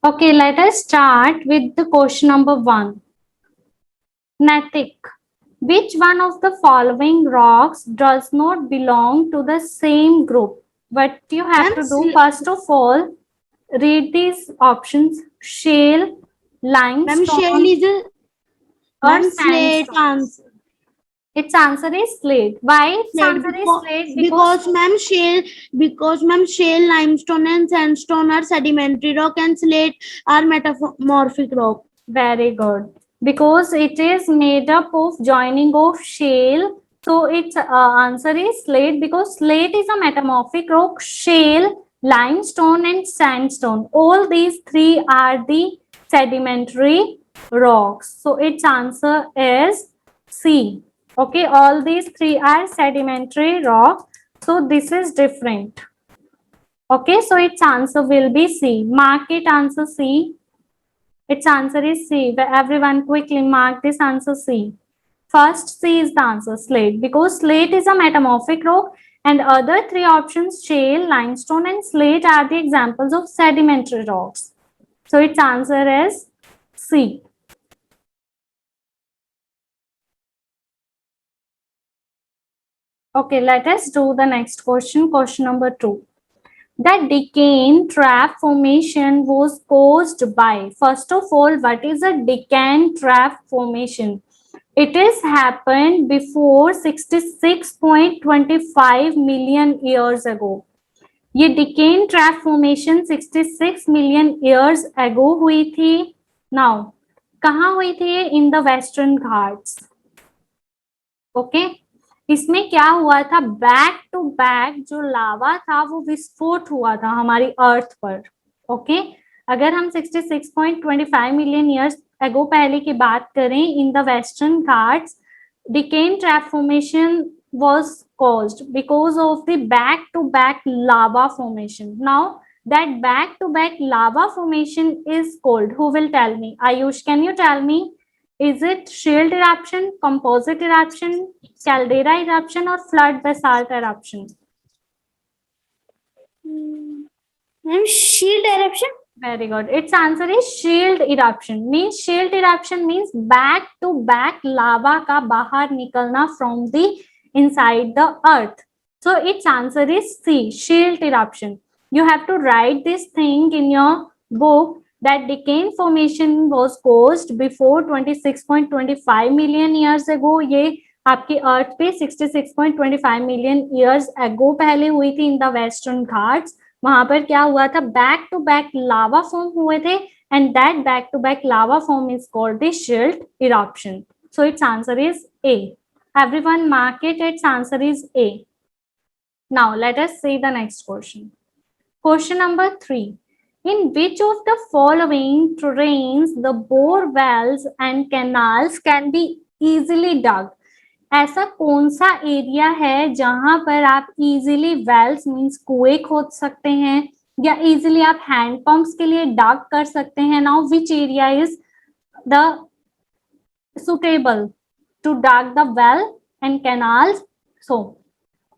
Okay, let us start with the question number 1. Natik, which one of the following rocks does not belong to the same group? What you have to do, first of all, read these options: shale, limestone, shale is or slate sandstone. answer. Its answer is slate. Why its answer is slate? Because shale, limestone and sandstone are sedimentary rock and slate are metamorphic rock. very good. Because it is made up of joining of shale. So its answer is slate, because slate is a metamorphic rock. Shale, limestone and sandstone, all these three are the sedimentary rocks. So its answer is C. Okay, all these three are sedimentary rock. So this is different. Okay, so its answer will be C. Mark it, answer C. Its answer is C. Everyone quickly mark this answer C. First C is the answer, slate, because slate is a metamorphic rock, and other three options, shale, limestone and slate, are the examples of sedimentary rocks. So its answer is C. Okay, let us do the next question, question number 2. The Deccan Trap formation was caused by, first of all, what is a Deccan Trap formation? It is happened before 66.25 million years ago. ये Deccan trap formation 66 million years ago हुई थी. Now कहाँ हुई थी? In the Western Ghats. Okay, इसमें क्या हुआ था? बैक टू बैक जो लावा था वो विस्फोट हुआ था हमारी अर्थ पर. ओके, अगर हम 66.25 मिलियन ईयर्स एगो पहले की बात करें, इन the Western Ghats Deccan trap formation was caused because of the back-to-back lava formation. Now that back-to-back lava formation is called, who will tell me? Ayush, can you tell me? Is it shield eruption, composite eruption, caldera eruption, or flood basalt eruption? Shield eruption. Very good. Its answer is shield eruption. Means shield eruption means back to back lava का बाहर निकलना from the inside the earth. So its answer is C, shield eruption. You have to write this thing in your book that Deccan formation was caused before 26.25 million years ago. ये आपकी अर्थ पे 66.25 million years एगो पहले हुई थी in the Western Ghats. वहां पर क्या हुआ था? Back to back lava form हुए थे, and that back to back lava form is called the shield eruption. So it's answer is A. Everyone mark it. It's answer is A. Now let us see the next question. Question number 3. In which of the following terrains the bore wells and canals can be easily dug? ऐसा कौन सा area है जहां पर आप easily Wales means कुएं खोद सकते हैं, या इजीली आप हैंड पंप्स के लिए डग कर सकते हैं? Now which area is the suitable to dug the well and canals? So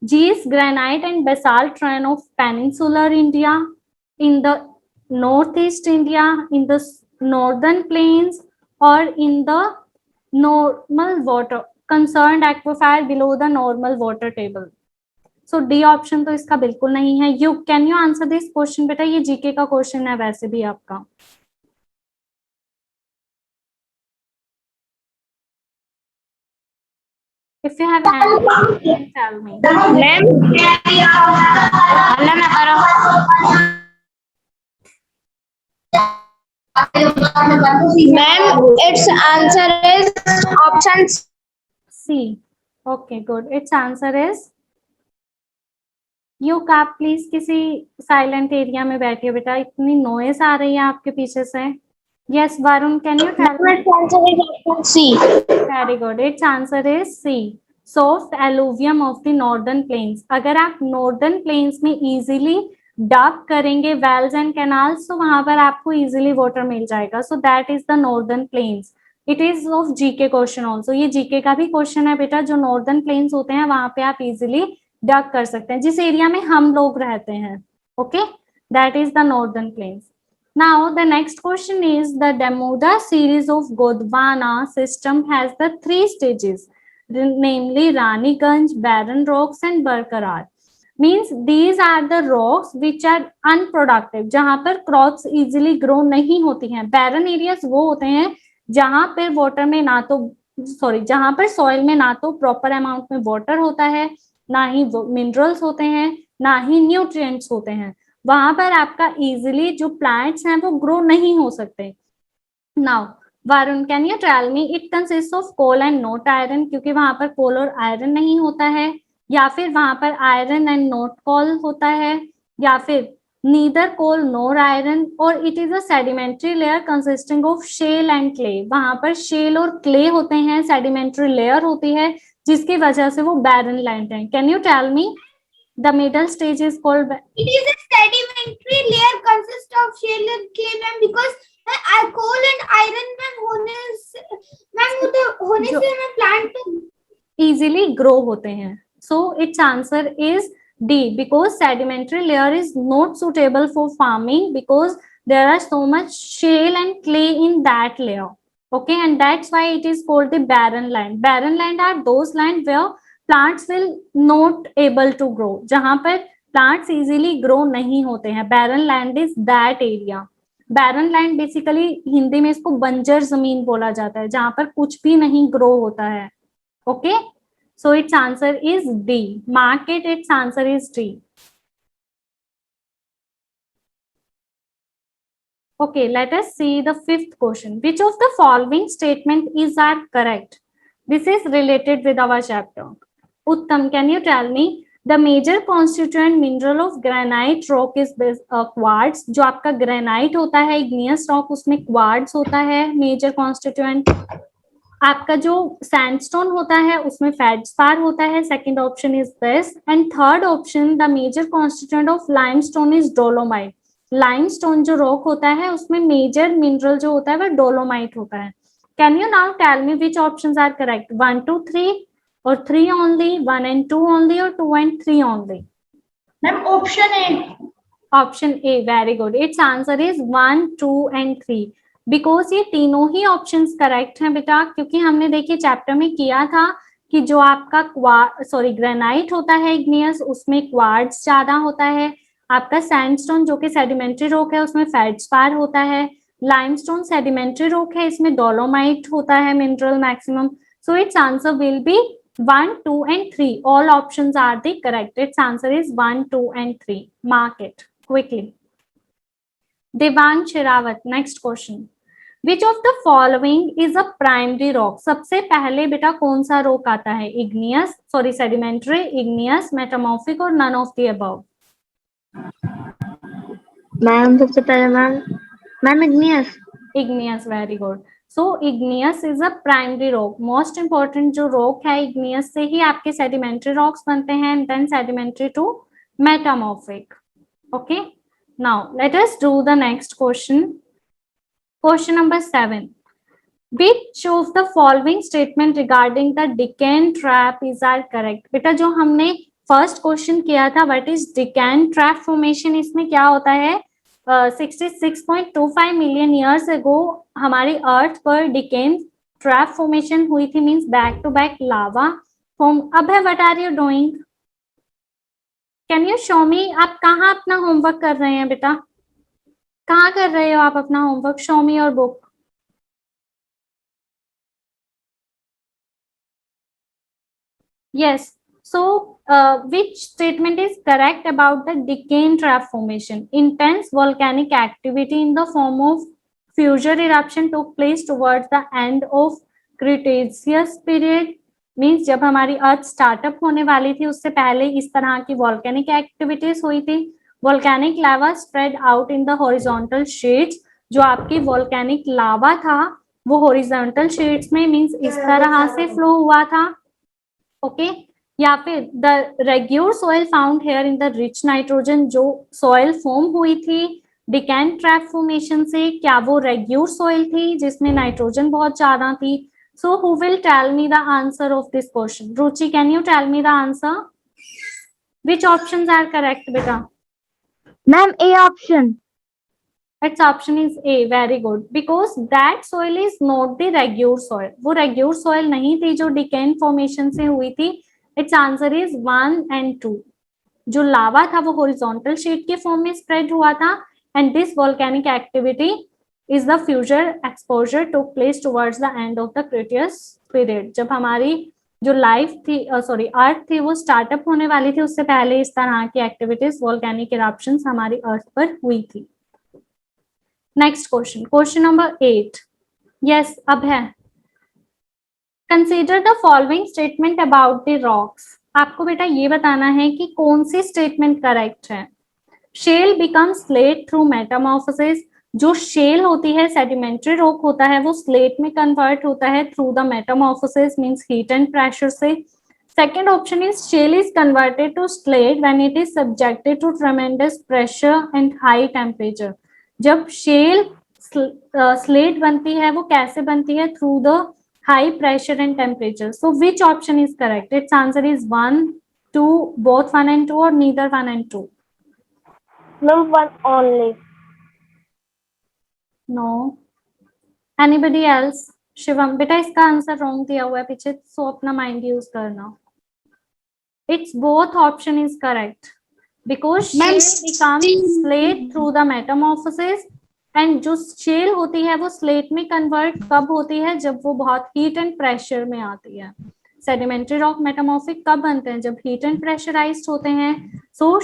Geese, granite and basalt terrain of peninsular India, in the northeast India, in the northern plains, or in the normal water concerned aquifer below the normal water table. So D option तो इसका बिल्कुल नहीं है. You can you answer this question बेटा? ये GK का question है वैसे भी आपका. If you have any, tell me. Ma'am अल्लाह ना करो. Ma'am its answer is option C. Okay, good. Its answer is you का. प्लीज किसी साइलेंट एरिया में बैठिए बेटा, इतनी नॉइज आ रही है आपके पीछे से. Yes Varun, can you tell me? C. Very good. It's answer is C, soft alluvium of the northern plains. अगर आप नॉर्दर्न प्लेन्स में इजीली डग करेंगे वेल्स एंड कैनाल्स, तो वहां पर आपको इजीली वाटर मिल जाएगा. So that is the northern planes. It is of GK question also, ये जीके का भी क्वेश्चन है बेटा। जो नॉर्दर्न प्लेन्स होते हैं वहां पे आप इजिली डक कर सकते हैं, जिस एरिया में हम लोग रहते हैं। Okay, that is the northern planes. Now the next question is the Damodar series of Gondwana system has the 3 stages, namely Raniganj, Barren rocks and Barkarar. Means these are the rocks which are unproductive, जहां पर crops easily grow नहीं होती हैं। बैरन areas वो होते हैं जहां पर वाटर में ना तो जहां पर सॉइल में ना तो प्रॉपर अमाउंट में वाटर होता है, ना ही मिनरल्स होते हैं, ना ही न्यूट्रिएंट्स होते हैं। वहां पर आपका इजिली जो प्लांट्स हैं वो ग्रो नहीं हो सकते। Now Varun, can you tell me it consist of coal and not iron, क्योंकि वहां पर कोल और आयरन नहीं होता है, या फिर वहां पर आयरन एंड नॉट कोल होता है, या फिर नीदर कोल नोर आयरन, और it is a sedimentary layer consisting of shale and clay. वहां पर शेल और क्ले होते हैं, सेडिमेंट्री लेयर होती है, जिसकी वजह से वो बैरन लैंड है। Can you tell me the middle stage is called? It is a sedimentary layer consists of shale and clay, ma'am, because coal and iron होने से मैं plant easily grow होते हैं। So its answer is D, because sedimentary layer is not suitable for farming because there are so much shale and clay in that layer. Okay, and that's why it is called the barren land. Barren land are those land where plants will not able to grow, जहां पर plants easily grow नहीं होते हैं। barren land is that area. barren land basically Hindi में इसको बंजर जमीन बोला जाता है, जहां पर कुछ भी नहीं ग्रो होता है। Okay, so its answer is D. Mark it, its answer is D. Okay, let us see the 5th question. Which of the following statement is are correct? This is related with our chapter. Uttam, can you tell me the major constituent mineral of granite rock is quartz? जो आपका granite होता है, igneous rock, उसमें quartz होता है major constituent। आपका जो sandstone होता है उसमें फेल्डस्पार होता है, second option is this. And third option the major constituent of limestone is dolomite. Limestone जो रॉक होता है उसमें मेजर मिनरल जो होता है वह डोलोमाइट होता है। Can you now tell me which options are correct? 1, 2, 3 और 3 ओनली, 1 and 2 ओनली और 2 and 3 only? Ma'am option A. Option A, very good. It's answer is 1, 2 and 3, because ये तीनों ही ऑप्शंस करेक्ट हैं बेटा, क्योंकि हमने देखिए चैप्टर में किया था कि जो आपका ग्रेनाइट होता है इग्नियस, उसमें क्वार्ट्ज ज्यादा होता है। आपका सैंडस्टोन जो कि सेडिमेंट्री रॉक है उसमें फेल्डस्पार होता है। लाइमस्टोन सेडिमेंट्री रॉक है, इसमें डोलोमाइट होता है mineral maximum. So it's answer will be 1, 2 and 3. All options are the correct. Its answer is 1, 2 and 3. Mark it quickly. Devang Shirawat, next question. Which of the following is a primary rock? सबसे पहले बेटा कौन सा rock आता है? Igneous, sorry, sedimentary, igneous, metamorphic और none of the above? Ma'am सबसे पहले ma'am igneous. Igneous, very good. So igneous is a primary rock. Most important जो rock है igneous से ही आपके sedimentary rocks बनते हैं, and then sedimentary to metamorphic. Okay. Now let us do the next question. Question number 7. Which of the following statement regarding the Deccan trap is are correct? बेटा जो हमने first question किया था, what is Deccan trap formation, इसमें क्या होता है? 66.25 million years ago हमारी अर्थ पर Deccan trap formation हुई थी, means back to back lava form. अब है what are you doing? Can you show me आप कहाँ अपना होमवर्क कर रहे हैं बेटा? कहाँ कर रहे हो आप अपना homework? Show me your book. Yes. So, which statement is correct about the Deccan trap formation? Intense volcanic activity in the form of fissure eruption took place towards the end of Cretaceous period. Means जब हमारी अर्थ startup होने वाली थी उससे पहले इस तरह की वॉल्केनिक एक्टिविटीज हुई थी। Volcanic lava spread out in the horizontal shades. जो आपकी वॉल्केनिक लावा था वो हॉरिजॉन्टल शेड्स में, मींस इस तरह से फ्लो हुआ था। ओके, या फिर the regur soil found here in the rich nitrogen, जो सॉइल फॉर्म हुई थी डिकैन ट्रैप फॉर्मेशन से, क्या वो रेग्यूर सॉइल थी जिसमें नाइट्रोजन बहुत ज्यादा थी? So who will tell me the answer of this question? Ruchi, can you tell me the answer? Which options are correct बेटा? Ma'am A option. Its option is A. Very good. Because that soil is not the regular soil. वो regular soil नहीं थी जो decaying formation से हुई थी. Its answer is 1 and 2. जो लावा था वो horizontal sheet के form में spread हुआ था, and this volcanic activity is the fusion exposure took place towards the end of the Cretaceous period. जब हमारी जो लाइफ थी, सॉरी अर्थ थी, वो स्टार्टअप होने वाली थी, उससे पहले इस तरह की एक्टिविटीज volcanic eruptions हमारी अर्थ पर हुई थी. Next question, question number 8. Yes, अब है. Consider the following statement about the rocks. आपको बेटा ये बताना है कि कौन सी स्टेटमेंट करेक्ट है. Shale becomes slate through metamorphosis. जो शेल होती है, सेडिमेंट्री रॉक होता है, वो स्लेट में कन्वर्ट होता है through the metamorphosis, means heat and pressure से. Second option is shale is converted to slate when it is subjected to tremendous pressure and high temperature. जब शेल स्लेट बनती है, वो कैसे बनती है? Through the high pressure and temperature. So which option is correct? It's answer is 1, 2, both 1 and 2 or neither 1 and 2? Ma'am, one only. No. Anybody else? Shivam, बेटा इसका answer wrong दिया हुआ है पीछे, सो अपना माइंड यूज करना. It's both option is correct. Because shale becomes slate through the metamorphosis, and जो shale होती है वो slate में convert कब होती है? जब वो बहुत heat and pressure में आती है. Sedimentary rock metamorphic कब बनते हैं? जब heat and pressurized होते हैं. So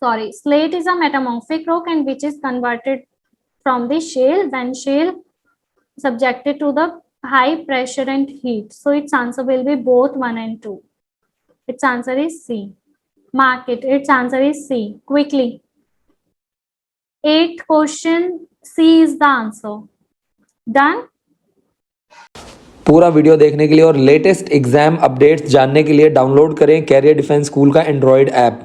slate is a metamorphic rock and which is converted from the shale when shale subjected to the high pressure and heat. So its answer will be both 1 and 2. Its answer is C. Mark it. Its answer is C. Quickly. 8th question, C is the answer. Done? पूरा video देखने के लिए और latest exam updates जानने के लिए download करें career defence school का एंड्रॉयड ऐप.